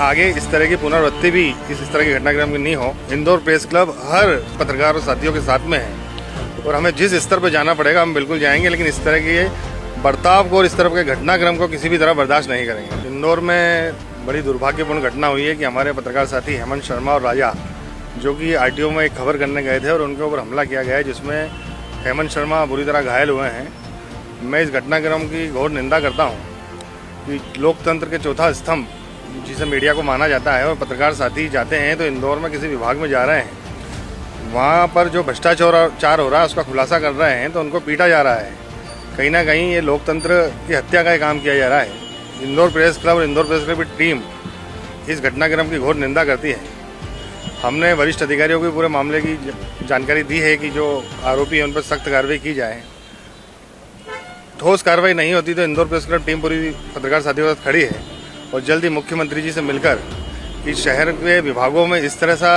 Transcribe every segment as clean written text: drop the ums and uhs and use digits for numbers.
आगे इस तरह की पुनरावृत्ति भी इस तरह के घटनाक्रम की नहीं हो। इंदौर प्रेस क्लब हर पत्रकार और साथियों के साथ में है और हमें जिस स्तर पर जाना पड़ेगा हम बिल्कुल जाएंगे, लेकिन इस तरह के बर्ताव को और इस तरह के घटनाक्रम को किसी भी तरह बर्दाश्त नहीं करेंगे। इंदौर में बड़ी दुर्भाग्यपूर्ण घटना हुई है कि हमारे पत्रकार साथी हेमंत शर्मा और राजा, जो कि आरटीओ में एक खबर करने गए थे और उनके ऊपर हमला किया गया है, जिसमें हेमंत शर्मा बुरी तरह घायल हुए हैं। मैं इस घटनाक्रम की घोर निंदा करता हूं कि लोकतंत्र के चौथा स्तंभ जिसे मीडिया को माना जाता है और पत्रकार साथी जाते हैं तो इंदौर में किसी विभाग में जा रहे हैं, वहाँ पर जो भ्रष्टाचार हो रहा है उसका खुलासा कर रहे हैं तो उनको पीटा जा रहा है। कहीं ना कहीं ये लोकतंत्र की हत्या का काम किया जा रहा है। इंदौर प्रेस क्लब और इंदौर प्रेस क्लब की टीम इस घटनाक्रम की घोर निंदा करती है। हमने वरिष्ठ अधिकारियों को पूरे मामले की जानकारी दी है कि जो आरोपी हैं उन पर सख्त कार्रवाई की जाए। ठोस कार्रवाई नहीं होती तो इंदौर प्रेस क्लब टीम पूरी पत्रकार साथियों के साथ खड़ी है और जल्द ही मुख्यमंत्री जी से मिलकर इस शहर के विभागों में इस तरह सा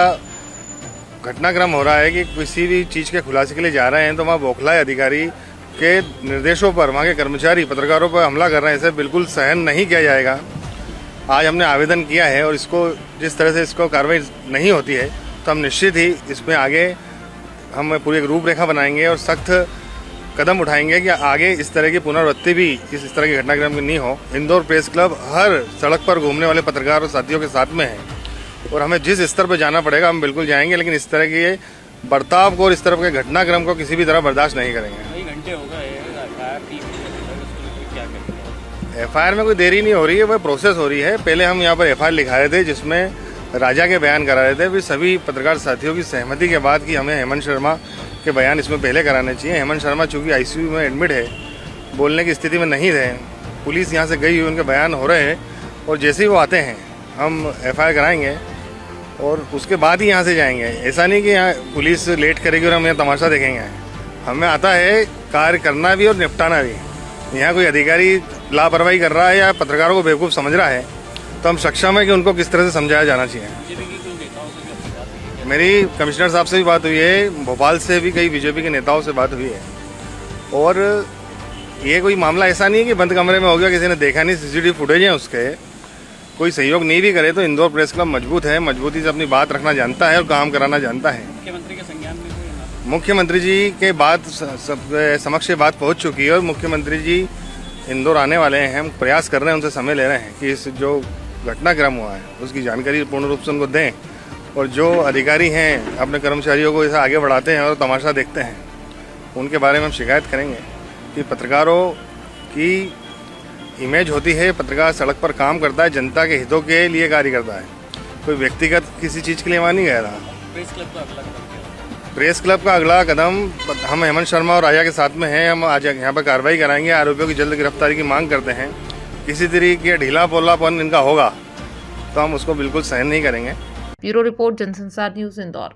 घटनाक्रम हो रहा है कि किसी भी चीज़ के खुलासे के लिए जा रहे हैं तो वहाँ बौखलाए अधिकारी के निर्देशों पर वहाँ के कर्मचारी पत्रकारों पर हमला कर रहे हैं। इसे बिल्कुल सहन नहीं किया जाएगा। आज हमने आवेदन किया है और इसको जिस तरह से इसको कार्रवाई नहीं होती है तो हम निश्चित ही इसमें आगे हम पूरी एक रूपरेखा बनाएंगे और सख्त कदम उठाएंगे कि आगे इस तरह की पुनरावृत्ति भी इस तरह के घटनाक्रम की नहीं हो। इंदौर प्रेस क्लब हर सड़क पर घूमने वाले पत्रकार और साथियों के साथ में है और हमें जिस स्तर पर जाना पड़ेगा हम बिल्कुल जाएंगे, लेकिन इस तरह के बर्ताव को और इस तरह के घटनाक्रम को किसी भी तरह बर्दाश्त नहीं करेंगे। कई घंटे हो गए एफआईआर में कोई देरी नहीं हो रही है, वह प्रोसेस हो रही है। पहले हम यहाँ पर एफआईआर लिखा रहे थे जिसमें राजा के बयान करा रहे थे, फिर सभी पत्रकार साथियों की सहमति के बाद कि हमें हेमंत शर्मा के बयान इसमें पहले कराने चाहिए। हेमंत शर्मा चूँकि आईसीयू में एडमिट है, बोलने की स्थिति में नहीं रहे, पुलिस यहाँ से गई हुई, उनके बयान हो रहे हैं और जैसे ही वो आते हैं हम एफआईआर कराएंगे और उसके बाद ही यहाँ से जाएंगे। ऐसा नहीं कि यहाँ पुलिस लेट करेगी और हम यहाँ तमाशा देखेंगे। हमें आता है कार्य करना भी और निपटाना भी। यहाँ कोई अधिकारी लापरवाही कर रहा है या पत्रकारों को बेवकूफ़ समझ रहा है तो हम सक्षम है कि उनको किस तरह से समझाया जाना चाहिए। मेरी कमिश्नर साहब से भी बात हुई है, भोपाल से भी कई बीजेपी के नेताओं से बात हुई है और ये कोई मामला ऐसा नहीं है कि बंद कमरे में हो गया, किसी ने देखा नहीं, सीसीटीवी फुटेज हैं उसके। कोई सहयोग नहीं भी करे तो इंदौर प्रेस क्लब मजबूत है, मजबूती से अपनी बात रखना जानता है और काम कराना जानता है। मुख्यमंत्री के संज्ञान में मुख्यमंत्री जी के बाद समक्ष बात पहुंच चुकी है और मुख्यमंत्री जी इंदौर आने वाले हैं। हम प्रयास कर रहे हैं, उनसे समय ले रहे हैं कि इस जो घटनाक्रम हुआ है उसकी जानकारी पूर्ण रूप से उनको दें और जो अधिकारी हैं अपने कर्मचारियों को इसे आगे बढ़ाते हैं और तमाशा देखते हैं उनके बारे में हम शिकायत करेंगे कि पत्रकारों की इमेज होती है, पत्रकार सड़क पर काम करता है, जनता के हितों के लिए कार्य करता है, कोई व्यक्तिगत किसी चीज़ के लिए वहाँ नहीं गया था। प्रेस क्लब का अगला कदम हम हेमंत शर्मा और राजा के साथ में हैं। हम आज यहाँ पर कार्रवाई कराएंगे, आरोपियों की जल्द गिरफ्तारी की मांग करते हैं। किसी तरीके ढीला पोलापन इनका होगा तो हम उसको बिल्कुल सहन नहीं करेंगे। ब्यूरो रिपोर्ट, जनसंचार न्यूज़, इंदौर।